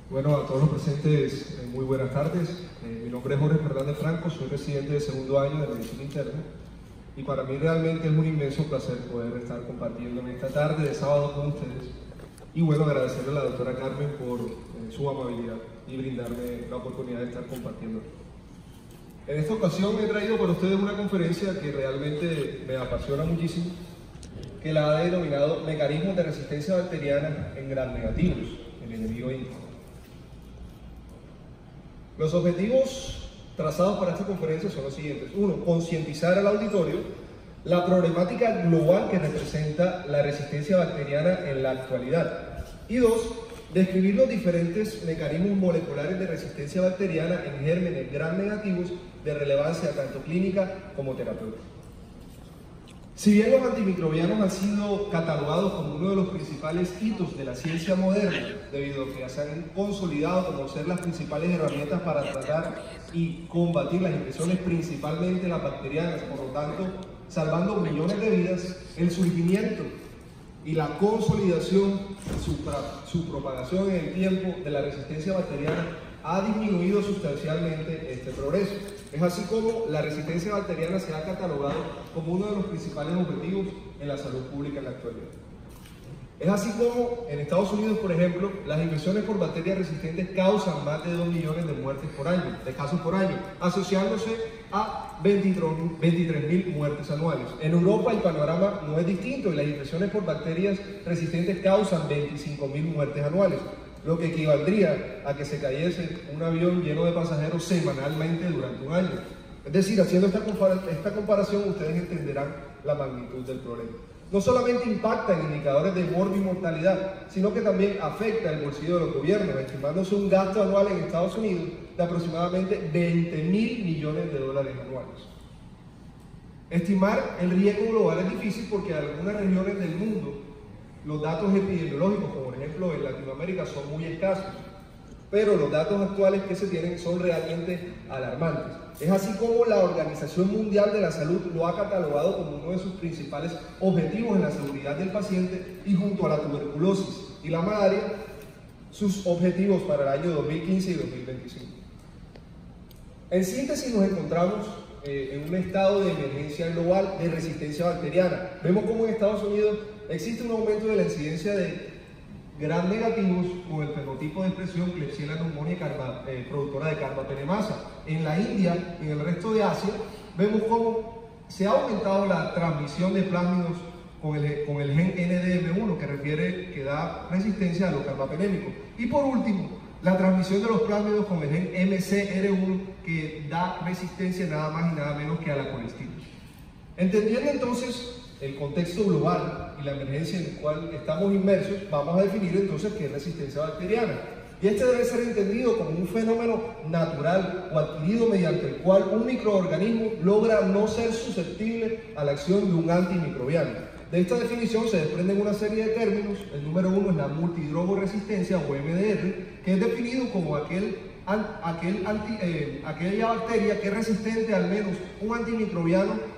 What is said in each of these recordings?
Bueno, a todos los presentes, muy buenas tardes. Mi nombre es Jorge Fernández Franco, soy residente de segundo año de Medicina Interna y para mí realmente es un inmenso placer poder estar compartiendo en esta tarde de sábado con ustedes y bueno, agradecerle a la doctora Carmen por su amabilidad y brindarme la oportunidad de estar compartiendo. En esta ocasión he traído para ustedes una conferencia que realmente me apasiona muchísimo, que la ha denominado Mecanismos de Resistencia Bacteriana en Gram Negativos, el enemigo íntimo. Los objetivos trazados para esta conferencia son los siguientes. 1. Concientizar al auditorio la problemática global que representa la resistencia bacteriana en la actualidad. Y 2. Describir los diferentes mecanismos moleculares de resistencia bacteriana en gérmenes gram negativos de relevancia tanto clínica como terapéutica. Si bien los antimicrobianos han sido catalogados como uno de los principales hitos de la ciencia moderna, debido a que se han consolidado como ser las principales herramientas para tratar y combatir las infecciones, principalmente las bacterianas, por lo tanto, salvando millones de vidas, el surgimiento y la consolidación, su propagación en el tiempo de la resistencia bacteriana ha disminuido sustancialmente este progreso. Es así como la resistencia bacteriana se ha catalogado como uno de los principales objetivos en la salud pública en la actualidad. Es así como en Estados Unidos, por ejemplo, las infecciones por bacterias resistentes causan más de 2 millones de muertes por año, de casos por año, asociándose a 23.000 muertes anuales. En Europa el panorama no es distinto y las infecciones por bacterias resistentes causan 25.000 muertes anuales, lo que equivaldría a que se cayese un avión lleno de pasajeros semanalmente durante un año. Es decir, haciendo esta comparación, ustedes entenderán la magnitud del problema. No solamente impacta en indicadores de morbimortalidad, sino que también afecta el bolsillo de los gobiernos, estimándose un gasto anual en Estados Unidos de aproximadamente 20.000 millones de dólares anuales. Estimar el riesgo global es difícil porque en algunas regiones del mundo los datos epidemiológicos, como por ejemplo en Latinoamérica, son muy escasos, pero los datos actuales que se tienen son realmente alarmantes. Es así como la Organización Mundial de la Salud lo ha catalogado como uno de sus principales objetivos en la seguridad del paciente y junto a la tuberculosis y la malaria, sus objetivos para el año 2015 y 2025. En síntesis, nos encontramos en un estado de emergencia global de resistencia bacteriana. Vemos cómo en Estados Unidos existe un aumento de la incidencia de gram negativos con el fenotipo de expresión Klebsiella pneumoniae productora de carbapenemasa. En la India y en el resto de Asia vemos cómo se ha aumentado la transmisión de plásmidos con el gen NDM1 que da resistencia a los carbapenémicos. Y por último, la transmisión de los plásmidos con el gen MCR1 que da resistencia nada más y nada menos que a la colistina. Entendiendo entonces el contexto global y la emergencia en la cual estamos inmersos, vamos a definir entonces qué es resistencia bacteriana. Y este debe ser entendido como un fenómeno natural o adquirido mediante el cual un microorganismo logra no ser susceptible a la acción de un antimicrobiano. De esta definición se desprenden una serie de términos. El número 1 es la multidrogoresistencia o MDR, que es definido como aquella bacteria que es resistente al menos un antimicrobiano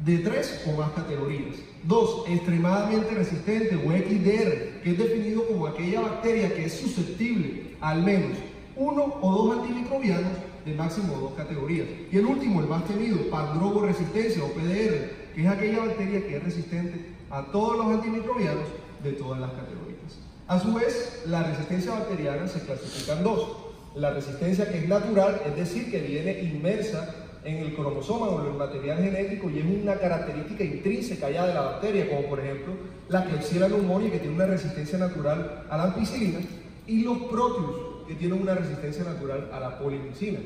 de 3 o más categorías. 2. Extremadamente resistente o XDR, que es definido como aquella bacteria que es susceptible a al menos 1 o 2 antimicrobianos de máximo 2 categorías. Y el último, el más temido, pandrogoresistencia o PDR, que es aquella bacteria que es resistente a todos los antimicrobianos de todas las categorías. A su vez, la resistencia bacteriana se clasifica en dos. La resistencia que es natural, es decir, que viene inmersa en el cromosoma o en el material genético y es una característica intrínseca ya de la bacteria, como por ejemplo la Klebsiella pneumoniae, que tiene una resistencia natural a la ampicilina, y los proteus, que tienen una resistencia natural a la polimicina.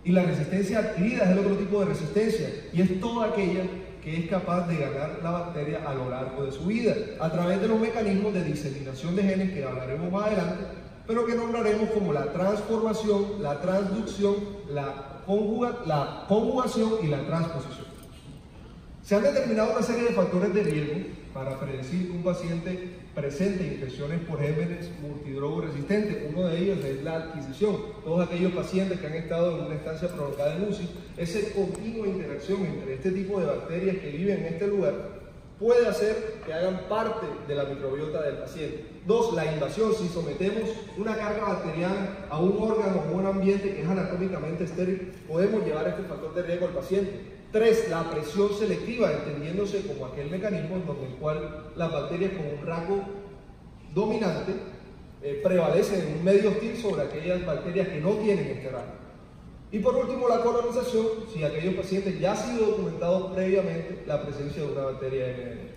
Y la resistencia adquirida es el otro tipo de resistencia, y es toda aquella que es capaz de ganar la bacteria a lo largo de su vida, a través de los mecanismos de diseminación de genes que hablaremos más adelante, pero que nombraremos como la transformación, la transducción, la conjugación y la transposición. Se han determinado una serie de factores de riesgo para predecir que un paciente presente infecciones por gérmenes multidrogoresistentes. Uno de ellos es la adquisición. Todos aquellos pacientes que han estado en una estancia prolongada en UCI, esa continua interacción entre este tipo de bacterias que viven en este lugar puede hacer que hagan parte de la microbiota del paciente. 2, la invasión. Si sometemos una carga bacteriana a un órgano o un ambiente que es anatómicamente estéril, podemos llevar este factor de riesgo al paciente. 3, la presión selectiva, entendiéndose como aquel mecanismo en donde el cual las bacterias con un rasgo dominante prevalecen en un medio hostil sobre aquellas bacterias que no tienen este rasgo. Y por último, la colonización, si aquellos pacientes ya ha sido documentado previamente la presencia de una bacteria MDR.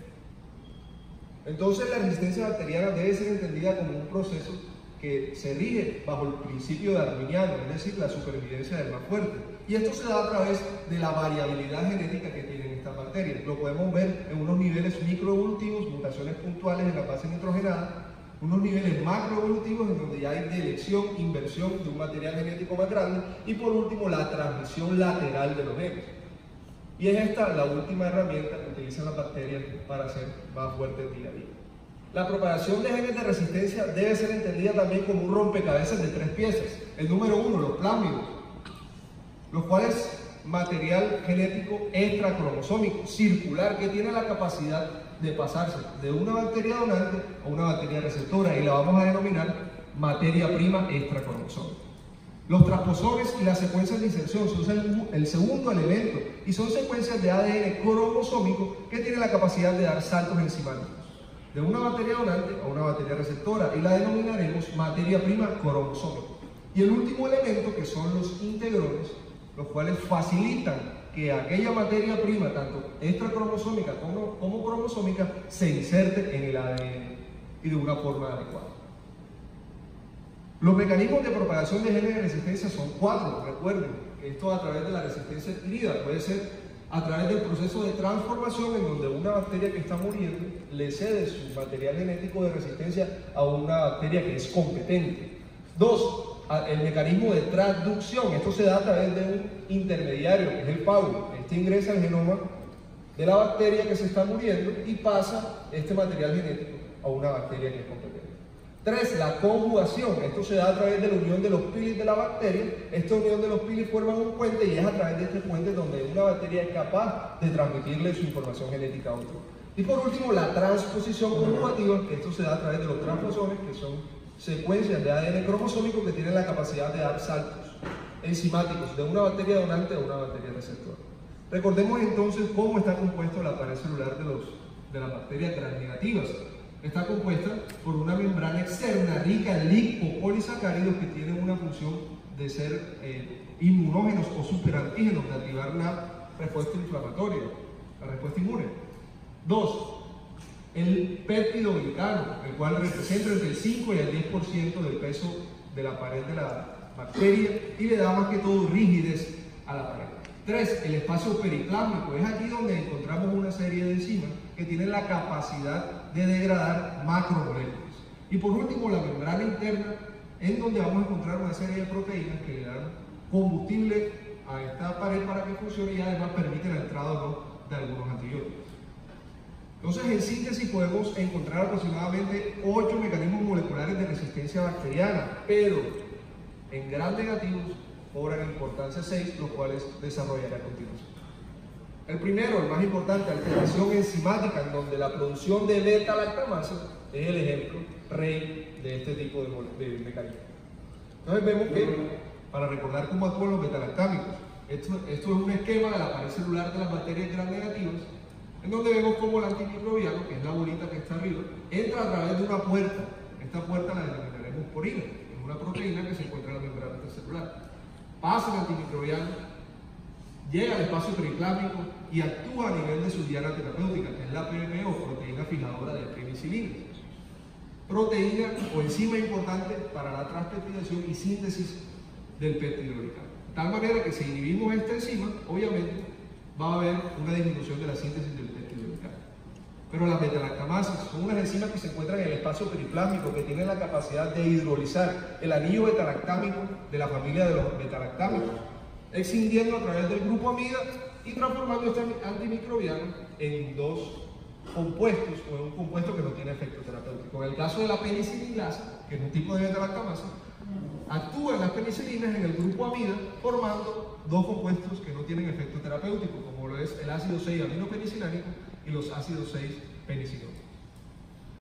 Entonces, la resistencia bacteriana debe ser entendida como un proceso que se rige bajo el principio darwiniano, es decir, la supervivencia del más fuerte. Y esto se da a través de la variabilidad genética que tienen estas bacterias. Lo podemos ver en unos niveles microevolutivos, mutaciones puntuales en la base nitrogenada, unos niveles macroevolutivos en donde ya hay delección, inversión de un material genético más grande, y por último la transmisión lateral de los genes. Y es esta la última herramienta que utilizan las bacterias para hacer más fuertes día a día. La propagación de genes de resistencia debe ser entendida también como un rompecabezas de 3 piezas. El número 1, los plásmidos, los cuales material genético extracromosómico, circular, que tiene la capacidad de pasarse de una bacteria donante a una bacteria receptora, y la vamos a denominar materia prima extracromosómica. Los transposores y las secuencias de inserción son el segundo elemento, y son secuencias de ADN cromosómico que tienen la capacidad de dar saltos enzimáticos de una bacteria donante a una bacteria receptora, y la denominaremos materia prima cromosómica. Y el último elemento, que son los integrones, los cuales facilitan que aquella materia prima, tanto extracromosómica como cromosómica, se inserte en el ADN y de una forma adecuada. Los mecanismos de propagación de genes de resistencia son 4, recuerden, que esto a través de la resistencia adquirida puede ser a través del proceso de transformación, en donde una bacteria que está muriendo le cede su material genético de resistencia a una bacteria que es competente. 2, el mecanismo de transducción. Esto se da a través de un intermediario, que es el PAU. Este ingresa al genoma de la bacteria que se está muriendo y pasa este material genético a una bacteria que es competente. 3, la conjugación. Esto se da a través de la unión de los pilis de la bacteria. Esta unión de los pilis forma un puente, y es a través de este puente donde una bacteria es capaz de transmitirle su información genética a otro. Y por último, la transposición conjugativa, que esto se da a través de los transposones, que son secuencias de ADN cromosómico que tienen la capacidad de dar saltos enzimáticos de una bacteria donante a una bacteria receptora. Recordemos entonces cómo está compuesto la pared celular de las bacterias gram negativas. Está compuesta por una membrana externa rica en lipopolisacáridos que tienen una función de ser inmunógenos o superantígenos, de activar la respuesta inflamatoria, la respuesta inmune. 2, el péptido glicano, el cual representa entre el 5 y el 10% del peso de la pared de la bacteria y le da más que todo rigidez a la pared. 3, el espacio periplásmico. Es aquí donde encontramos una serie de enzimas que tienen la capacidad de degradar macromoléculas. Y por último, la membrana interna, en donde vamos a encontrar una serie de proteínas que le dan combustible a esta pared para que funcione, y además permiten la entrada o no de algunos antibióticos. Entonces, en síntesis, podemos encontrar aproximadamente 8 mecanismos moleculares de resistencia bacteriana, pero en gram negativos cobran importancia 6, los cuales desarrollaré a continuación. El primero, el más importante, alteración enzimática, en donde la producción de beta-lactamasa es el ejemplo rey de este tipo de mecanismos. Entonces vemos que, para recordar cómo actúan los beta-lactámicos, esto es un esquema de la pared celular de las bacterias gram negativas, en donde vemos cómo el antimicrobiano, que es la bolita que está arriba, entra a través de una puerta. Esta puerta la denominaremos porina, es una proteína que se encuentra en la membrana intercelular. Pasa el antimicrobiano, llega al espacio periplásmico y actúa a nivel de su diana terapéutica, que es la PMO, proteína fijadora de penicilina. Proteína o enzima importante para la transpeptidación y síntesis del péptido glicano. De tal manera que si inhibimos esta enzima, obviamente va a haber una disminución de la síntesis del péptido glicano. Pero las beta-lactamasas son unas enzimas que se encuentran en el espacio periplásmico, que tienen la capacidad de hidrolizar el anillo beta-lactámico de la familia de los beta-lactámicos, excindiendo a través del grupo amida y transformando este antimicrobiano en 2 compuestos, o en un compuesto que no tiene efecto terapéutico. En el caso de la penicilinasa, que es un tipo de beta-lactamasa, actúan las penicilinas en el grupo amida formando 2 compuestos que no tienen efecto terapéutico, como lo es el ácido 6 aminopenicilánico y los ácidos 6 penicilónicos.